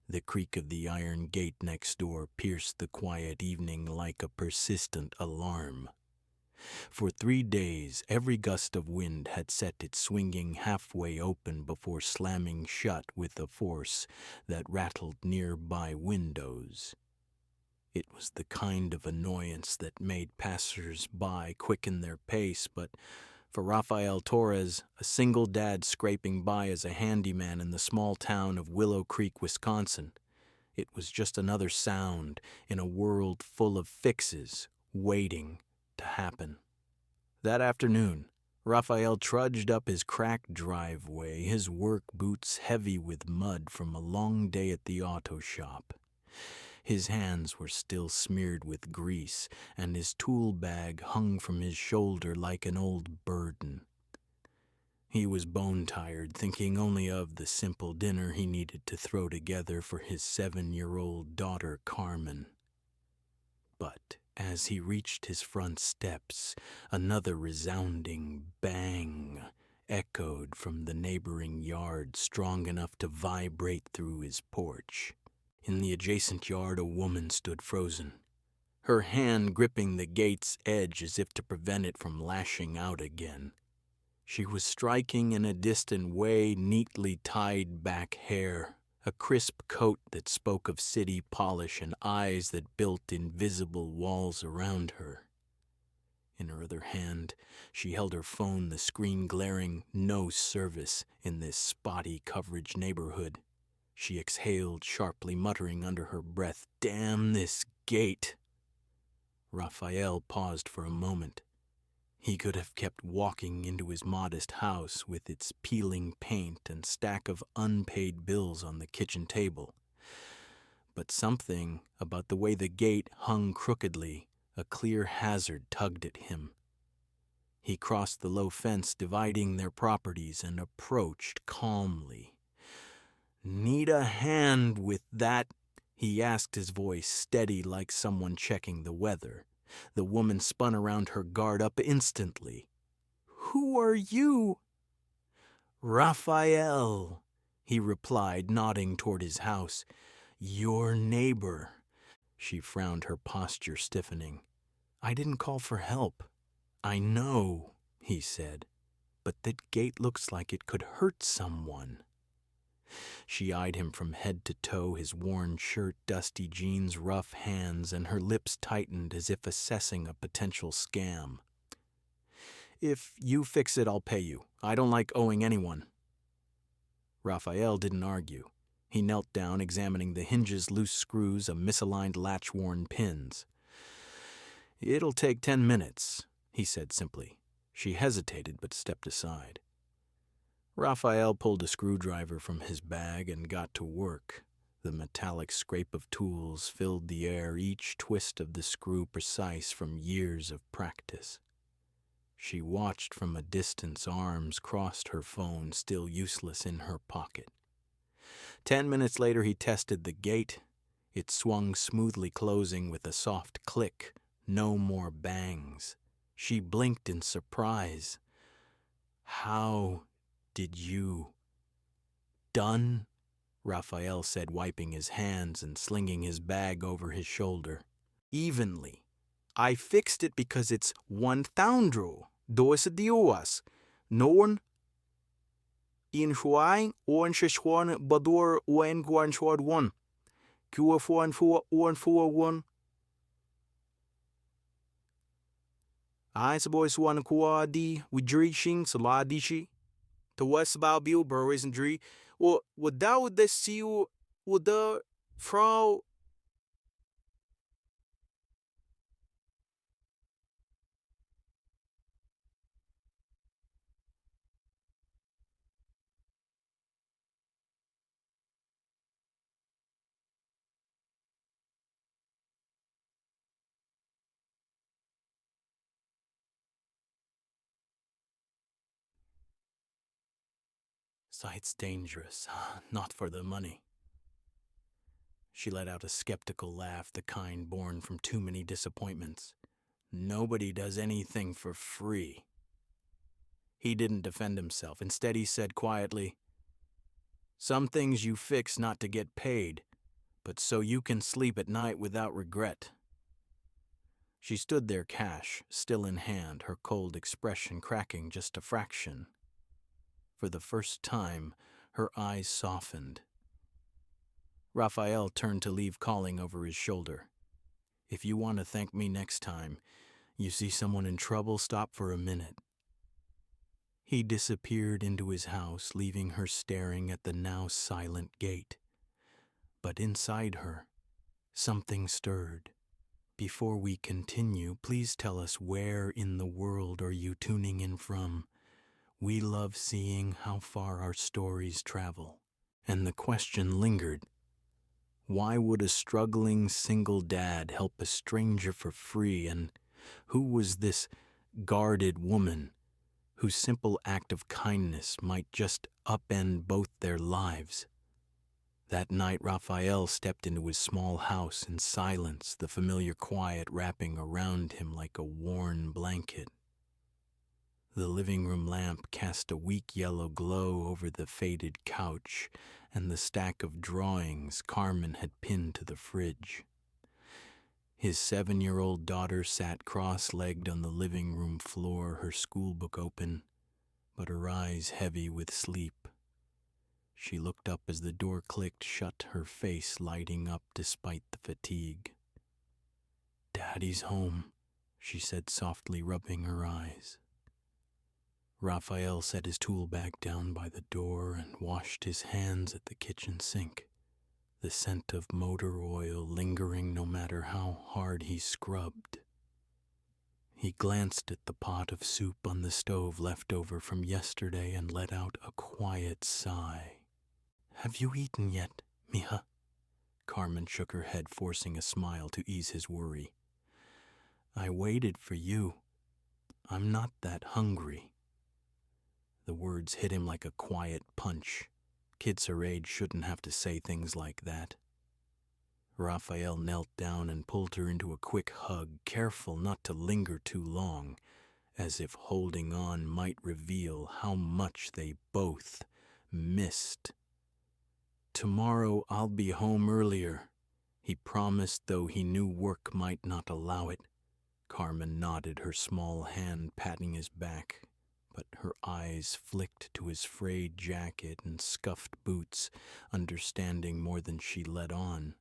The creak of the iron gate next door pierced the quiet evening like a persistent alarm. For 3 days, every gust of wind had set it swinging halfway open before slamming shut with a force that rattled nearby windows. It was the kind of annoyance that made passers-by quicken their pace, but for Rafael Torres, a single dad scraping by as a handyman in the small town of Willow Creek, Wisconsin, it was just another sound in a world full of fixes waiting to happen. That afternoon, Raphael trudged up his cracked driveway, his work boots heavy with mud from a long day at the auto shop. His hands were still smeared with grease, and his tool bag hung from his shoulder like an old burden. He was bone-tired, thinking only of the simple dinner he needed to throw together for his 7-year-old daughter, Carmen. But as he reached his front steps, another resounding bang echoed from the neighboring yard, strong enough to vibrate through his porch. In the adjacent yard, a woman stood frozen, her hand gripping the gate's edge as if to prevent it from lashing out again. She was striking in a distant way neatly tied back hair, a crisp coat that spoke of city polish and eyes that built invisible walls around her. In her other hand, she held her phone, the screen glaring "no service" in this spotty coverage neighborhood. She exhaled sharply, muttering under her breath, "Damn this gate." Raphael paused for a moment. He could have kept walking into his modest house with its peeling paint and stack of unpaid bills on the kitchen table. But something about the way the gate hung crookedly, a clear hazard, tugged at him. He crossed the low fence dividing their properties and approached calmly. "Need a hand with that?" he asked, his voice steady like someone checking the weather. The woman spun around, her guard up instantly. "Who are you?" "Raphael," he replied, nodding toward his house. "Your neighbor." She frowned, her posture stiffening. "I didn't call for help." "I know," he said, "but that gate looks like it could hurt someone." She eyed him from head to toe, his worn shirt, dusty jeans, rough hands, and her lips tightened as if assessing a potential scam. "If you fix it, I'll pay you. I don't like owing anyone." Raphael didn't argue. He knelt down, examining the hinges, loose screws, a misaligned latch-worn pins. "It'll take 10 minutes, he said simply. She hesitated but stepped aside. Raphael pulled a screwdriver from his bag and got to work. The metallic scrape of tools filled the air, each twist of the screw precise from years of practice. She watched from a distance, arms crossed, her phone still useless in her pocket. 10 minutes later he tested the gate. It swung smoothly closing with a soft click. No more bangs. She blinked in surprise. "How did you?" "Done?" Raphael said, wiping his hands and slinging his bag over his shoulder. "Evenly. I fixed it because it's 1,000. Dos dias. Noen in Huai on Shishwan Badur Wen Guan Chord 1. Q4 1. I suppose one quadi with drinking saladishi. To West about Bill Burris and Dree. Or would that the see you with the Frau? Sight's dangerous, not for the money. She let out a skeptical laugh, the kind born from too many disappointments. Nobody does anything for free. He didn't defend himself. Instead, he said quietly, "Some things you fix not to get paid. but so you can sleep at night without regret." She stood there, cash still in hand, her cold expression cracking just a fraction. For the first time, her eyes softened. Raphael turned to leave, calling over his shoulder, "If you want to thank me next time you see someone in trouble, stop for a minute." He disappeared into his house, leaving her staring at the now silent gate. But inside her, something stirred. "Before we continue, please tell us where in the world are you tuning in from? We love seeing how far our stories travel." And the question lingered. Why would a struggling single dad help a stranger for free? And who was this guarded woman whose simple act of kindness might just upend both their lives? That night, Raphael stepped into his small house in silence, the familiar quiet wrapping around him like a worn blanket. The living room lamp cast a weak yellow glow over the faded couch and the stack of drawings Carmen had pinned to the fridge. His 7-year-old daughter sat cross-legged on the living room floor, her schoolbook open, but her eyes heavy with sleep. She looked up as the door clicked shut, her face lighting up despite the fatigue. "Daddy's home," she said softly, rubbing her eyes. Raphael set his tool bag down by the door and washed his hands at the kitchen sink, the scent of motor oil lingering no matter how hard he scrubbed. He glanced at the pot of soup on the stove left over from yesterday and let out a quiet sigh. "Have you eaten yet, mija?" Carmen shook her head, forcing a smile to ease his worry. "I waited for you. I'm not that hungry." The words hit him like a quiet punch. Kids her age shouldn't have to say things like that. Raphael knelt down and pulled her into a quick hug, careful not to linger too long, as if holding on might reveal how much they both missed. "Tomorrow I'll be home earlier," he promised, though he knew work might not allow it. Carmen nodded, her small hand patting his back, but her eyes flicked to his frayed jacket and scuffed boots, understanding more than she let on.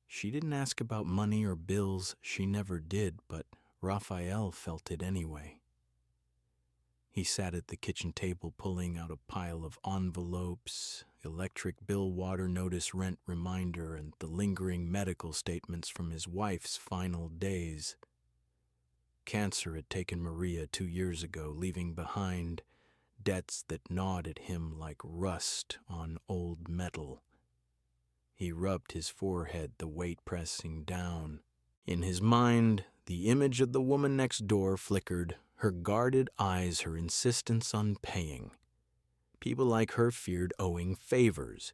She didn't ask about money or bills, she never did, but Raphael felt it anyway. He sat at the kitchen table, pulling out a pile of envelopes, electric bill, water notice, rent reminder, and the lingering medical statements from his wife's final days. Cancer had taken Maria 2 years ago, leaving behind debts that gnawed at him like rust on old metal. He rubbed his forehead, the weight pressing down. In his mind, the image of the woman next door flickered, her guarded eyes, her insistence on paying. People like her feared owing favors.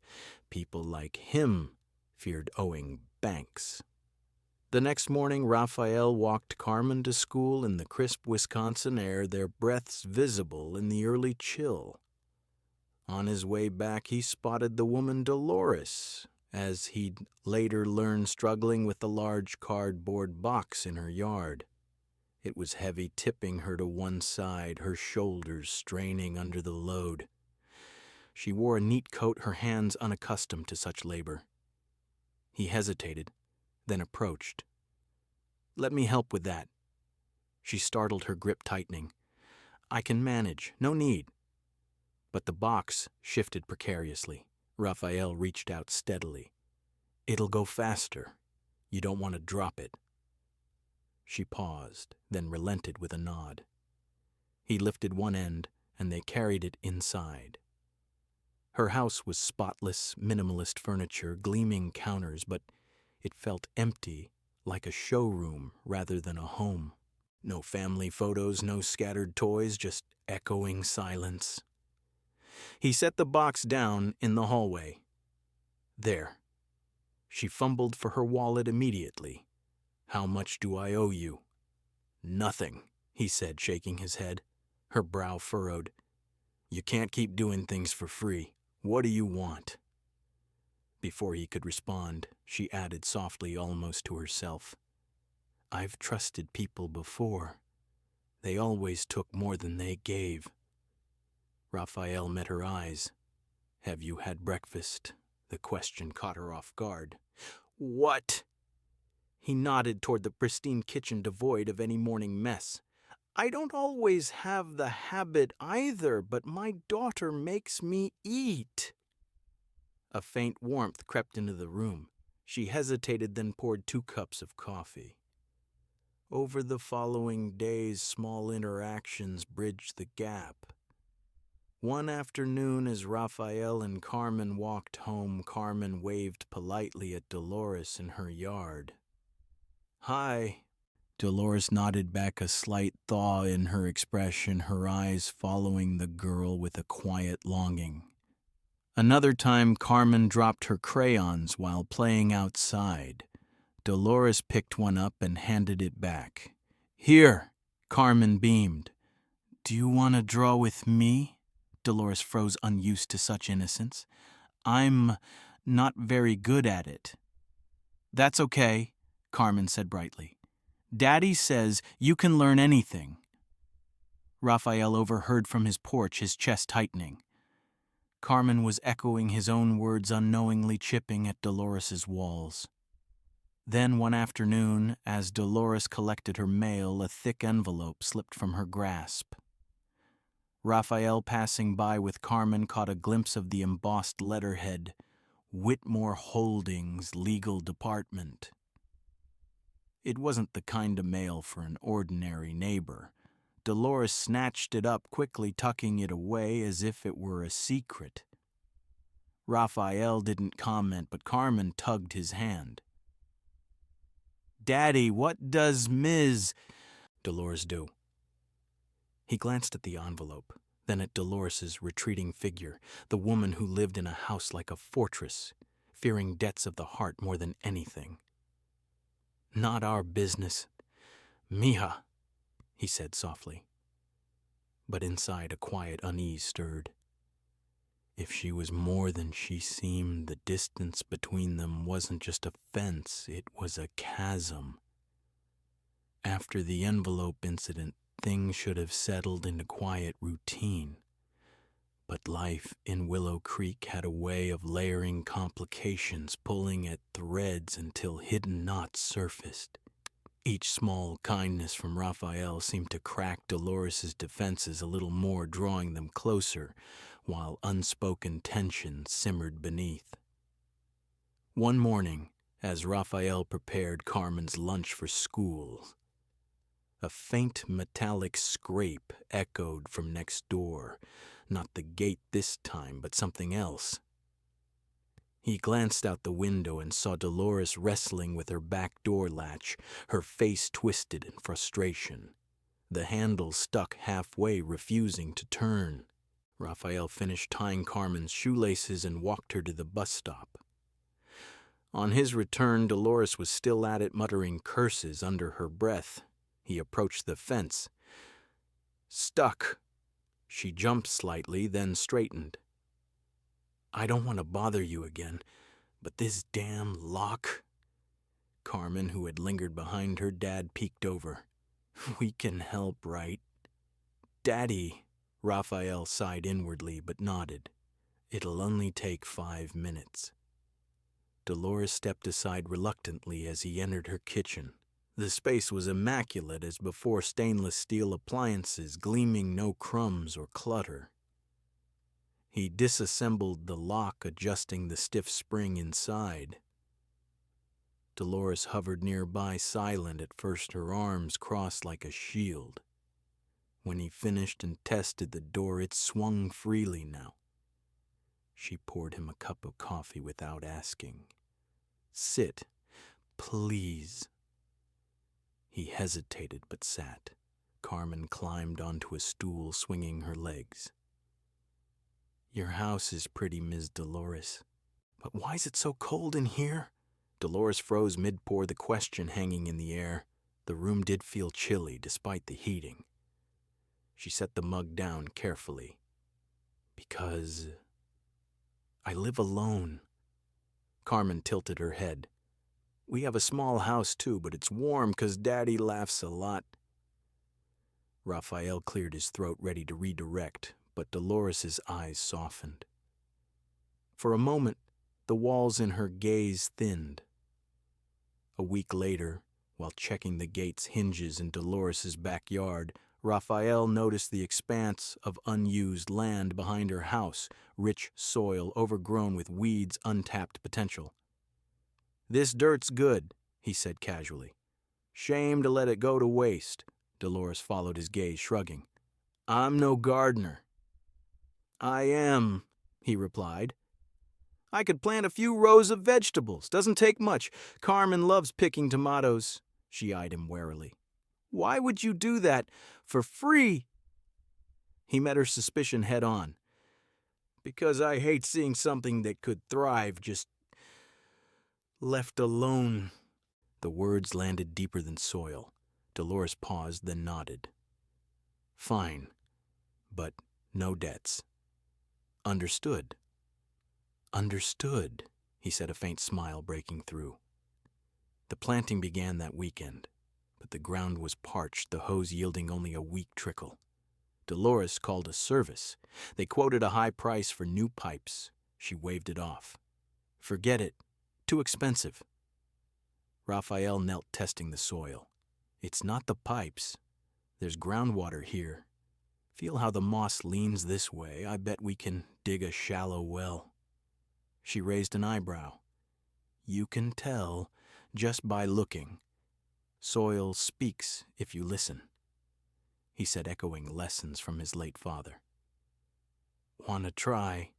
People like him feared owing banks. The next morning, Raphael walked Carmen to school in the crisp Wisconsin air, their breaths visible in the early chill. On his way back, he spotted the woman Dolores, as he'd later learned, struggling with a large cardboard box in her yard. It was heavy, tipping her to one side, her shoulders straining under the load. She wore a neat coat, her hands unaccustomed to such labor. He hesitated, then approached. "Let me help with that." She startled, her grip tightening. "I can manage, no need." But the box shifted precariously. Raphael reached out steadily. "It'll go faster. You don't want to drop it." She paused, then relented with a nod. He lifted one end, and they carried it inside. Her house was spotless, minimalist furniture, gleaming counters, but it felt empty, like a showroom rather than a home. No family photos, no scattered toys, just echoing silence. He set the box down in the hallway. "There." She fumbled for her wallet immediately. "How much do I owe you?" "Nothing," he said, shaking his head. Her brow furrowed. "You can't keep doing things for free. What do you want?" Before he could respond, she added softly, almost to herself, "I've trusted people before. They always took more than they gave." Raphael met her eyes. "Have you had breakfast?" The question caught her off guard. "What?" He nodded toward the pristine kitchen devoid of any morning mess. "I don't always have the habit either, but my daughter makes me eat." A faint warmth crept into the room. She hesitated, then poured 2 cups of coffee. Over the following days, small interactions bridged the gap. One afternoon, as Raphael and Carmen walked home, Carmen waved politely at Dolores in her yard. "Hi." Dolores nodded back, a slight thaw in her expression, her eyes following the girl with a quiet longing. Another time, Carmen dropped her crayons while playing outside. Dolores picked one up and handed it back. "Here," Carmen beamed. "Do you want to draw with me?" Dolores froze, unused to such innocence. "I'm not very good at it." "That's okay," Carmen said brightly. "Daddy says you can learn anything." Raphael overheard from his porch, his chest tightening. Carmen was echoing his own words, unknowingly chipping at Dolores's walls. Then one afternoon, as Dolores collected her mail, a thick envelope slipped from her grasp. Raphael, passing by with Carmen, caught a glimpse of the embossed letterhead, "Whitmore Holdings, Legal Department." It wasn't the kind of mail for an ordinary neighbor. Dolores snatched it up, quickly tucking it away as if it were a secret. Raphael didn't comment, but Carmen tugged his hand. "Daddy, what does Ms. Dolores do?" He glanced at the envelope, then at Dolores's retreating figure, the woman who lived in a house like a fortress, fearing debts of the heart more than anything. "Not our business, mija," he said softly. But inside, a quiet unease stirred. If she was more than she seemed, the distance between them wasn't just a fence, it was a chasm. After the envelope incident, things should have settled into quiet routine. But life in Willow Creek had a way of layering complications, pulling at threads until hidden knots surfaced. Each small kindness from Raphael seemed to crack Dolores's defenses a little more, drawing them closer, while unspoken tension simmered beneath. One morning, as Raphael prepared Carmen's lunch for school, a faint metallic scrape echoed from next door. Not the gate this time, but something else. He glanced out the window and saw Dolores wrestling with her back door latch, her face twisted in frustration. The handle stuck halfway, refusing to turn. Raphael finished tying Carmen's shoelaces and walked her to the bus stop. On his return, Dolores was still at it, muttering curses under her breath. He approached the fence. "Stuck." She jumped slightly, then straightened. "I don't want to bother you again, but this damn lock." Carmen, who had lingered behind her dad, peeked over. "We can help, right?" "Daddy," Raphael sighed inwardly but nodded. "It'll only take 5 minutes." Dolores stepped aside reluctantly as he entered her kitchen. The space was immaculate as before, stainless steel appliances, gleaming no crumbs or clutter. He disassembled the lock, adjusting the stiff spring inside. Dolores hovered nearby, silent at first, her arms crossed like a shield. When he finished and tested the door, it swung freely now. She poured him a cup of coffee without asking. "Sit, please." He hesitated but sat. Carmen climbed onto a stool, swinging her legs. "Your house is pretty, Ms. Dolores. But why is it so cold in here?" Dolores froze mid-pour, the question hanging in the air. The room did feel chilly, despite the heating. She set the mug down carefully. "Because I live alone." Carmen tilted her head. We have a small house too, but it's warm 'cause Daddy laughs a lot. Raphael cleared his throat, ready to redirect, but Dolores's eyes softened. For a moment, the walls in her gaze thinned. A week later, while checking the gate's hinges in Dolores's backyard, Raphael noticed the expanse of unused land behind her house, rich soil overgrown with weeds' untapped potential. "This dirt's good," he said casually. "Shame to let it go to waste." Dolores followed his gaze, shrugging. "I'm no gardener." "I am," he replied. "I could plant a few rows of vegetables. Doesn't take much. Carmen loves picking tomatoes." She eyed him warily. "Why would you do that? For free?" He met her suspicion head on. "Because I hate seeing something that could thrive just left alone." The words landed deeper than soil. Dolores paused, then nodded. "Fine, but no debts." "Understood." "Understood," he said, a faint smile breaking through. The planting began that weekend, but the ground was parched, the hose yielding only a weak trickle. Dolores called a service. They quoted a high price for new pipes. She waved it off. "Forget it. Too expensive." Raphael knelt, testing the soil. "It's not the pipes. There's groundwater here. Feel how the moss leans this way. I bet we can dig a shallow well." She raised an eyebrow. "You can tell just by looking. Soil speaks if you listen," he said, echoing lessons from his late father. "Wanna try?"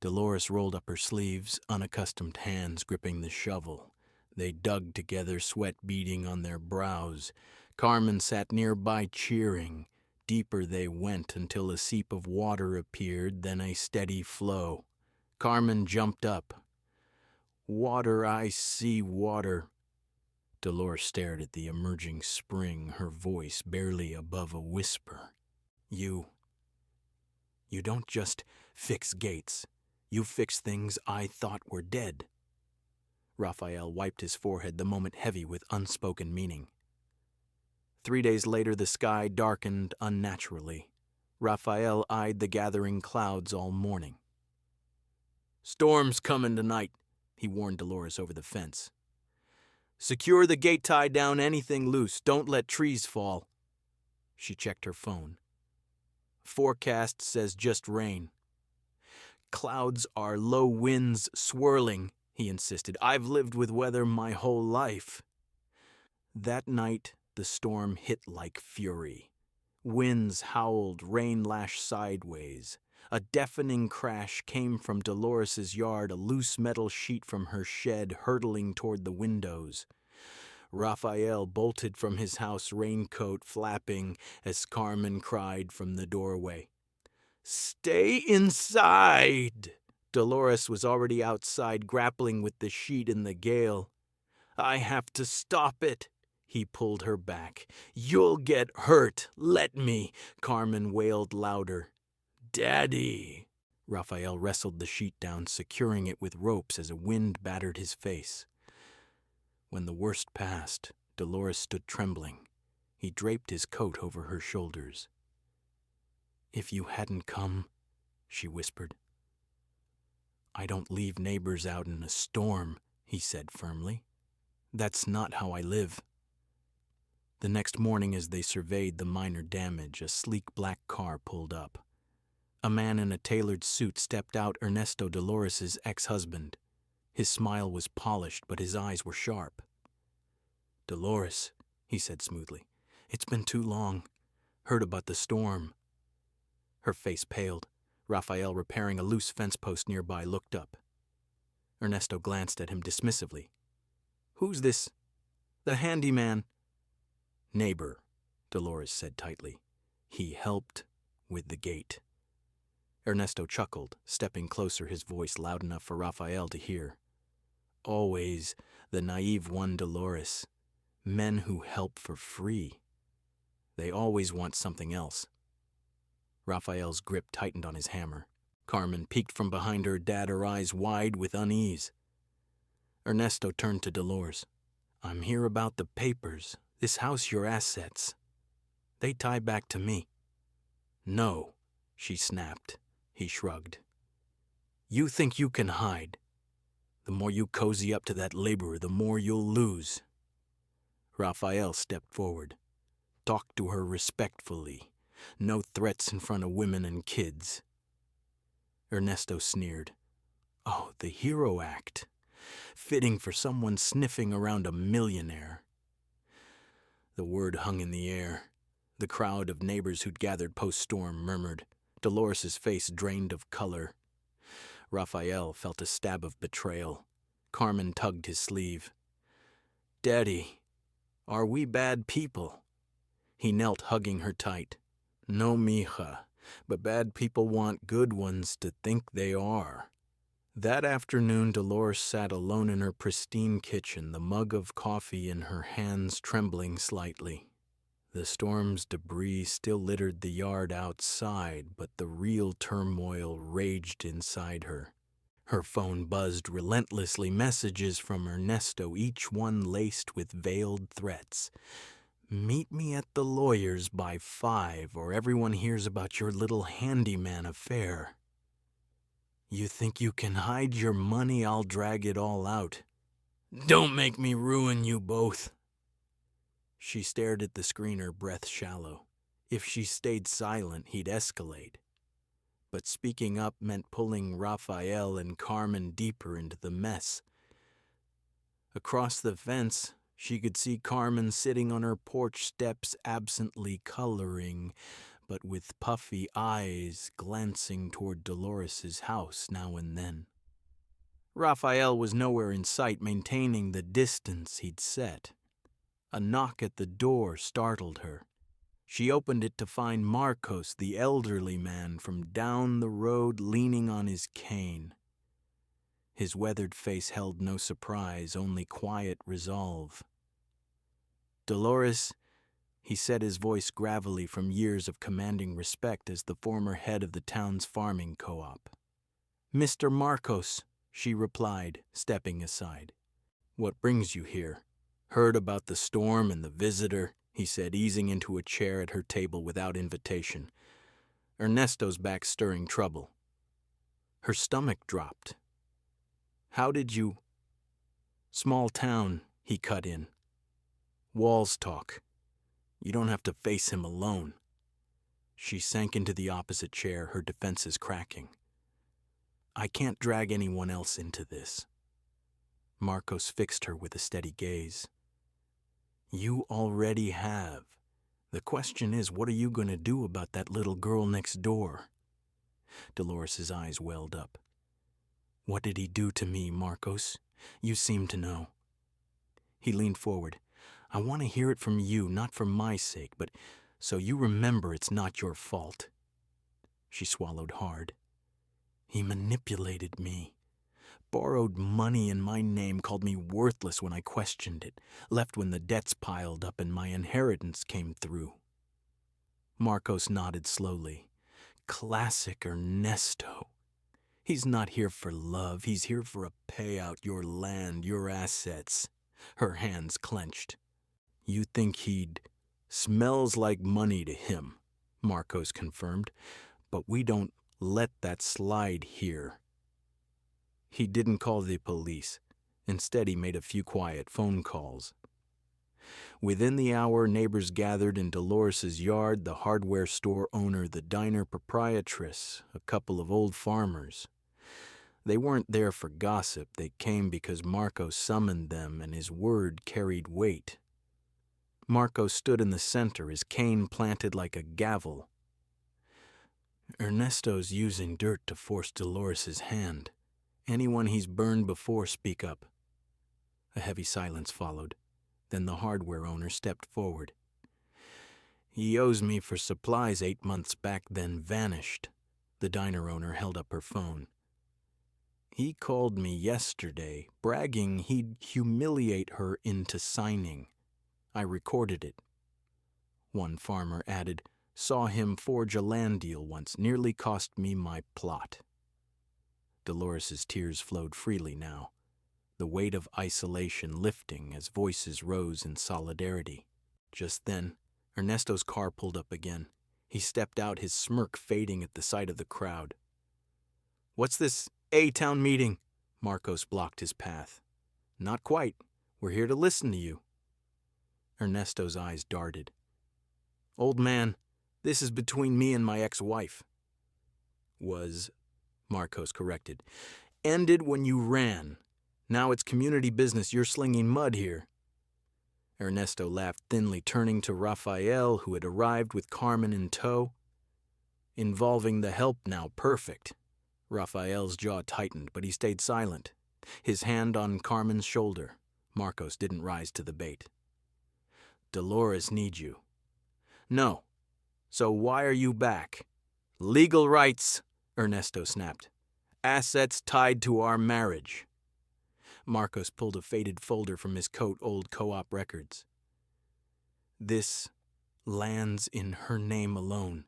Dolores rolled up her sleeves, unaccustomed hands gripping the shovel. They dug together, sweat beading on their brows. Carmen sat nearby cheering. Deeper they went until a seep of water appeared, then a steady flow. Carmen jumped up. "Water, I see water." Dolores stared at the emerging spring, her voice barely above a whisper. You don't just fix gates. You fix things I thought were dead." Raphael wiped his forehead, the moment heavy with unspoken meaning. 3 days later, the sky darkened unnaturally. Raphael eyed the gathering clouds all morning. "Storm's coming tonight," he warned Dolores over the fence. "Secure the gate, tie down anything loose. Don't let trees fall." She checked her phone. "Forecast says just rain." "Clouds are low winds swirling," he insisted. "I've lived with weather my whole life." That night, the storm hit like fury. Winds howled, rain lashed sideways. A deafening crash came from Dolores's yard, a loose metal sheet from her shed hurtling toward the windows. Raphael bolted from his house, raincoat flapping, as Carmen cried from the doorway. "Stay inside!" Dolores was already outside, grappling with the sheet in the gale. "I have to stop it." He pulled her back. "You'll get hurt. Let me." Carmen wailed louder. "Daddy." Raphael wrestled the sheet down, securing it with ropes as a wind battered his face. When the worst passed, Dolores stood trembling. He draped his coat over her shoulders. "If you hadn't come," she whispered. "I don't leave neighbors out in a storm," he said firmly. "That's not how I live." The next morning, as they surveyed the minor damage, a sleek black car pulled up. A man in a tailored suit stepped out, Ernesto Dolores's ex-husband. His smile was polished, but his eyes were sharp. "Dolores," he said smoothly, "it's been too long. Heard about the storm." Her face paled. Raphael, repairing a loose fence post nearby, looked up. Ernesto glanced at him dismissively. "Who's this? The handyman?" "Neighbor," Dolores said tightly. "He helped with the gate." Ernesto chuckled, stepping closer, his voice loud enough for Raphael to hear. "Always the naive one, Dolores. Men who help for free. They always want something else." Raphael's grip tightened on his hammer. Carmen peeked from behind her dad, her eyes wide with unease. Ernesto turned to Dolores. I'm here about the papers. This house, your assets. They tie back to me. No, she snapped. He shrugged. You think you can hide. The more you cozy up to that laborer, the more you'll lose. Raphael stepped forward. Talk to her respectfully. No threats in front of women and kids. Ernesto sneered. Oh, the hero act. Fitting for someone sniffing around a millionaire. The word hung in the air. The crowd of neighbors who'd gathered post-storm murmured. Dolores' face drained of color. Raphael felt a stab of betrayal. Carmen tugged his sleeve. Daddy, are we bad people? He knelt, hugging her tight. No, mija, but bad people want good ones to think they are. That afternoon, Dolores sat alone in her pristine kitchen, the mug of coffee in her hands trembling slightly. The storm's debris still littered the yard outside, but the real turmoil raged inside her. Her phone buzzed relentlessly, messages from Ernesto, each one laced with veiled threats. Meet me at the lawyer's by 5, or everyone hears about your little handyman affair. You think you can hide your money? I'll drag it all out. Don't make me ruin you both. She stared at the screen, her breath shallow. If she stayed silent, he'd escalate. But speaking up meant pulling Raphael and Carmen deeper into the mess. Across the fence, she could see Carmen sitting on her porch steps, absently coloring, but with puffy eyes glancing toward Dolores' house now and then. Raphael was nowhere in sight, maintaining the distance he'd set. A knock at the door startled her. She opened it to find Marcos, the elderly man, from down the road leaning on his cane. His weathered face held no surprise, only quiet resolve. Dolores, he said, his voice gravelly from years of commanding respect as the former head of the town's farming co-op. Mr. Marcos, she replied, stepping aside. What brings you here? Heard about the storm and the visitor, he said, easing into a chair at her table without invitation. Ernesto's back stirring trouble. Her stomach dropped. How did you... Small town, he cut in. Walls talk. You don't have to face him alone. She sank into the opposite chair, her defenses cracking. I can't drag anyone else into this. Marcos fixed her with a steady gaze. You already have. The question is, what are you going to do about that little girl next door? Dolores' eyes welled up. What did he do to me, Marcos? You seem to know. He leaned forward. I want to hear it from you, not for my sake, but so you remember it's not your fault. She swallowed hard. He manipulated me. Borrowed money in my name, called me worthless when I questioned it, left when the debts piled up and my inheritance came through. Marcos nodded slowly. Classic Ernesto. He's not here for love, he's here for a payout, your land, your assets. Her hands clenched. You think he'd... Smells like money to him, Marcos confirmed, but we don't let that slide here. He didn't call the police. Instead, he made a few quiet phone calls. Within the hour, neighbors gathered in Dolores' yard, the hardware store owner, the diner proprietress, a couple of old farmers. They weren't there for gossip. They came because Marcos summoned them and his word carried weight. Marcos stood in the center, his cane planted like a gavel. Ernesto's using dirt to force Dolores' hand. Anyone he's burned before, speak up. A heavy silence followed. Then the hardware owner stepped forward. He owes me for supplies 8 months back, then vanished. The diner owner held up her phone. He called me yesterday, bragging he'd humiliate her into signing. I recorded it. One farmer added, saw him forge a land deal once, nearly cost me my plot. Dolores' tears flowed freely now. the weight of isolation lifting as voices rose in solidarity. Just then, Ernesto's car pulled up again. He stepped out, his smirk fading at the sight of the crowd. "What's this A-Town meeting?" Marcos blocked his path. "Not quite. We're here to listen to you." Ernesto's eyes darted. "Old man, this is between me and my ex-wife." "Was," Marcos corrected. "Ended when you ran. Now it's community business. You're slinging mud here." Ernesto laughed thinly, turning to Rafael, who had arrived with Carmen in tow. "Involving the help now, perfect." Rafael's jaw tightened, but he stayed silent, his hand on Carmen's shoulder. Marcos didn't rise to the bait. "Dolores needs you." "No. So why are you back?" "Legal rights," Ernesto snapped. "Assets tied to our marriage." Marcos pulled a faded folder from his coat, old co-op records. "This lands in her name alone.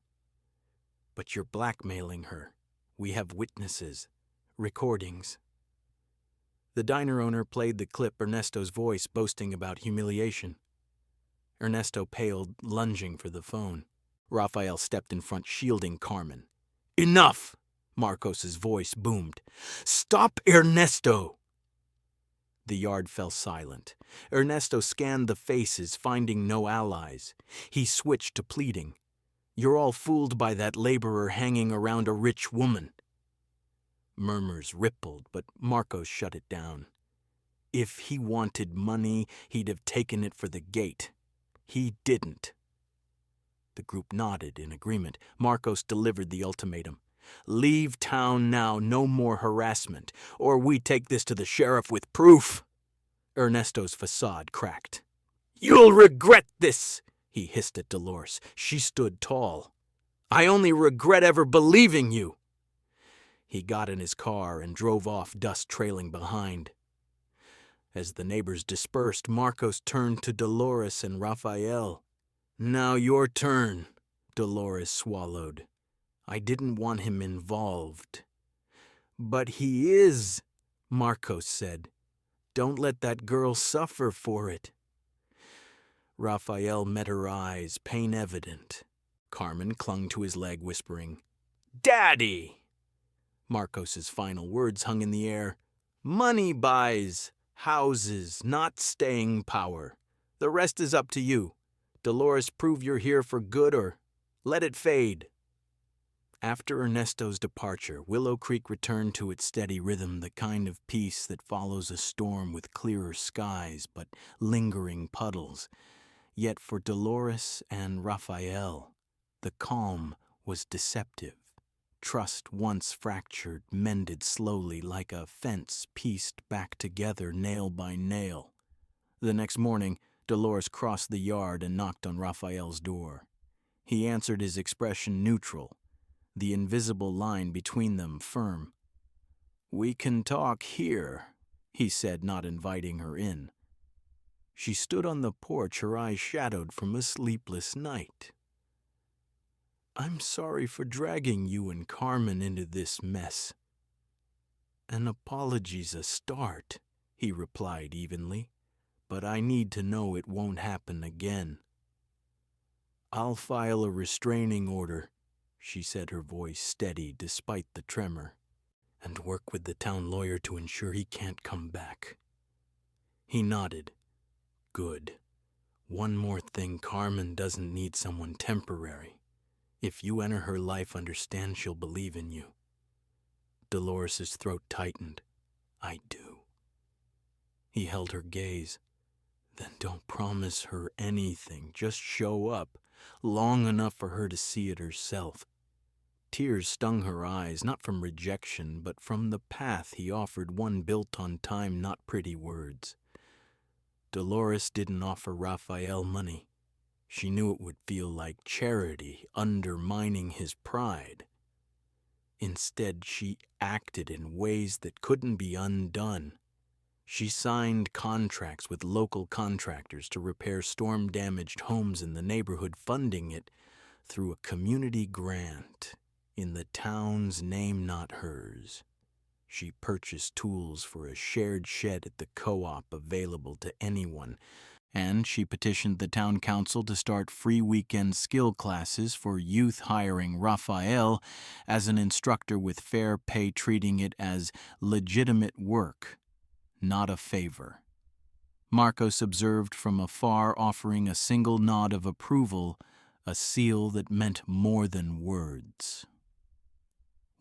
But you're blackmailing her. We have witnesses, recordings." The diner owner played the clip, Ernesto's voice boasting about humiliation. Ernesto paled, lunging for the phone. Rafael stepped in front, shielding Carmen. "Enough!" Marcos's voice boomed. "Stop, Ernesto!" The yard fell silent. Ernesto scanned the faces, finding no allies. He switched to pleading. "You're all fooled by that laborer hanging around a rich woman." Murmurs rippled, but Marcos shut it down. If he wanted money, he'd have taken it for the gate. He didn't. The group nodded in agreement. Marcos delivered the ultimatum. "Leave town now, no more harassment, or we take this to the sheriff with proof." Ernesto's facade cracked. "You'll regret this," he hissed at Dolores. She stood tall. "I only regret ever believing you." He got in his car and drove off, dust trailing behind. As the neighbors dispersed, Marcos turned to Dolores and Rafael. "Now your turn," Dolores swallowed. "I didn't want him involved." "But he is," Marcos said. "Don't let that girl suffer for it." Rafael met her eyes, pain evident. Carmen clung to his leg, whispering, "Daddy!" Marcos's final words hung in the air. "Money buys houses, not staying power. The rest is up to you. Dolores, prove you're here for good or let it fade." After Ernesto's departure, Willow Creek returned to its steady rhythm, the kind of peace that follows a storm with clearer skies but lingering puddles. Yet for Dolores and Rafael, the calm was deceptive. Trust once fractured, mended slowly like a fence pieced back together nail by nail. The next morning, Dolores crossed the yard and knocked on Rafael's door. He answered, his expression neutral, the invisible line between them firm. "We can talk here," he said, not inviting her in. She stood on the porch, her eyes shadowed from a sleepless night. "I'm sorry for dragging you and Carmen into this mess." "An apology's a start," he replied evenly, "but I need to know it won't happen again." "I'll file a restraining order," she said, her voice steady despite the tremor, "and work with the town lawyer to ensure he can't come back." He nodded. "Good. One more thing, Carmen doesn't need someone temporary. If you enter her life, understand she'll believe in you." Dolores's throat tightened. "I do." He held her gaze. "Then don't promise her anything. Just show up, long enough for her to see it herself." Tears stung her eyes, not from rejection, but from the path he offered, one built on time, not pretty words. Dolores didn't offer Rafael money. She knew it would feel like charity, undermining his pride. Instead, she acted in ways that couldn't be undone. She signed contracts with local contractors to repair storm-damaged homes in the neighborhood, funding it through a community grant in the town's name, not hers. She purchased tools for a shared shed at the co-op available to anyone, and she petitioned the town council to start free weekend skill classes for youth, hiring Raphael as an instructor with fair pay, treating it as legitimate work, not a favor. Marcos observed from afar, offering a single nod of approval, a seal that meant more than words.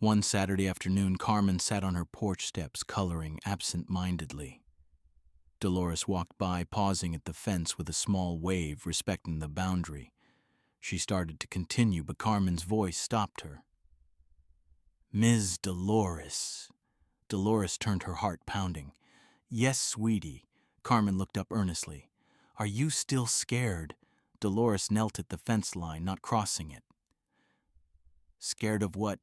One Saturday afternoon, Carmen sat on her porch steps, coloring absent-mindedly. Dolores walked by, pausing at the fence with a small wave, respecting the boundary. She started to continue, but Carmen's voice stopped her. "Ms. Dolores." Dolores turned, her heart pounding. "Yes, sweetie." Carmen looked up earnestly. "Are you still scared?" Dolores knelt at the fence line, not crossing it. "Scared of what?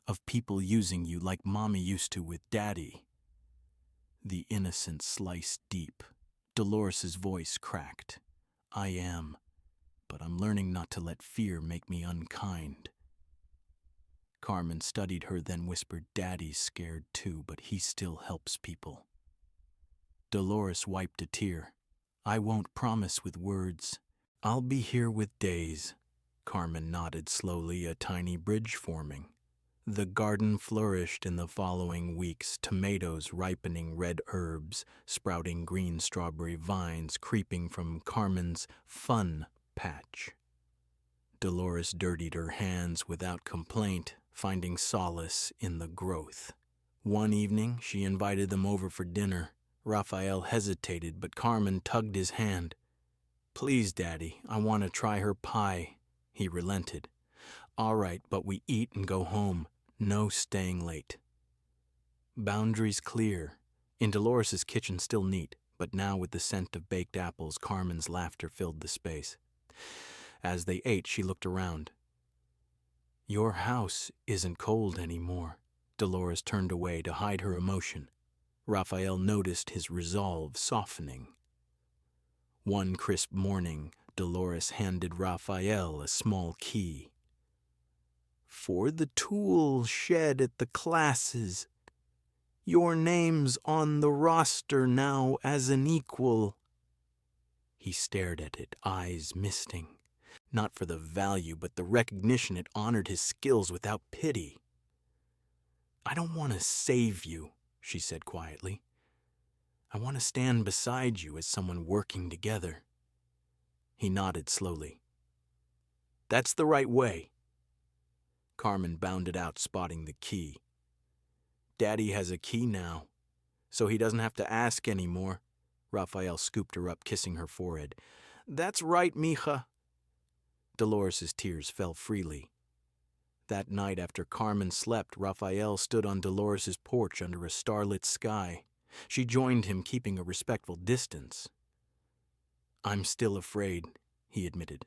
Of people using you like Mommy used to with Daddy." The innocence sliced deep. Dolores's voice cracked. "I am, but I'm learning not to let fear make me unkind." Carmen studied her, then whispered, "Daddy's scared too, but he still helps people." Dolores wiped a tear. "I won't promise with words. I'll be here with days." Carmen nodded slowly, a tiny bridge forming. The garden flourished in the following weeks, tomatoes ripening, red herbs sprouting, green strawberry vines creeping from Carmen's fun patch. Dolores dirtied her hands without complaint, finding solace in the growth. One evening, she invited them over for dinner. Raphael hesitated, but Carmen tugged his hand. "Please, Daddy, I want to try her pie." He relented. "All right, but we eat and go home. No staying late." Boundaries clear. In Dolores's kitchen, still neat, but now with the scent of baked apples, Carmen's laughter filled the space. As they ate, she looked around. "Your house isn't cold anymore." Dolores turned away to hide her emotion. Raphael noticed his resolve softening. One crisp morning, Dolores handed Raphael a small key. "For the tool shed at the classes. Your name's on the roster now as an equal." He stared at it, eyes misting. Not for the value, but the recognition it honored his skills without pity. "I don't want to save you," she said quietly. "I want to stand beside you as someone working together." He nodded slowly. "That's the right way." Carmen bounded out, spotting the key. "Daddy has a key now, so he doesn't have to ask anymore." Raphael scooped her up, kissing her forehead. "That's right, mija." Dolores's tears fell freely. That night, after Carmen slept, Raphael stood on Dolores's porch under a starlit sky. She joined him, keeping a respectful distance. "I'm still afraid," he admitted.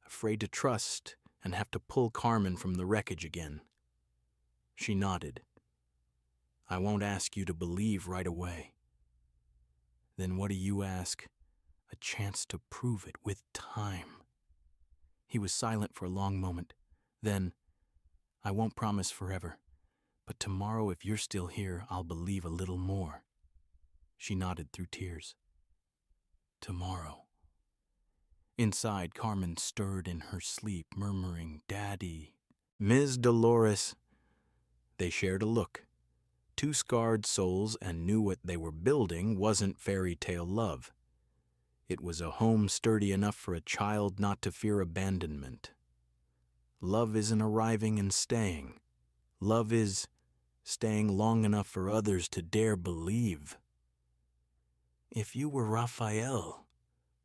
"Afraid to trust and have to pull Carmen from the wreckage again." She nodded. "I won't ask you to believe right away." "Then what do you ask?" "A chance to prove it with time." He was silent for a long moment. Then, "I won't promise forever, but tomorrow, if you're still here, I'll believe a little more." She nodded through tears. "Tomorrow." Inside, Carmen stirred in her sleep, murmuring, "Daddy." "Ms. Dolores." They shared a look. Two scarred souls, and knew what they were building wasn't fairy tale love. It was a home sturdy enough for a child not to fear abandonment. Love isn't arriving and staying. Love is staying long enough for others to dare believe. If you were Raphael,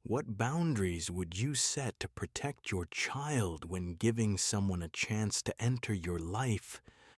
what boundaries would you set to protect your child when giving someone a chance to enter your life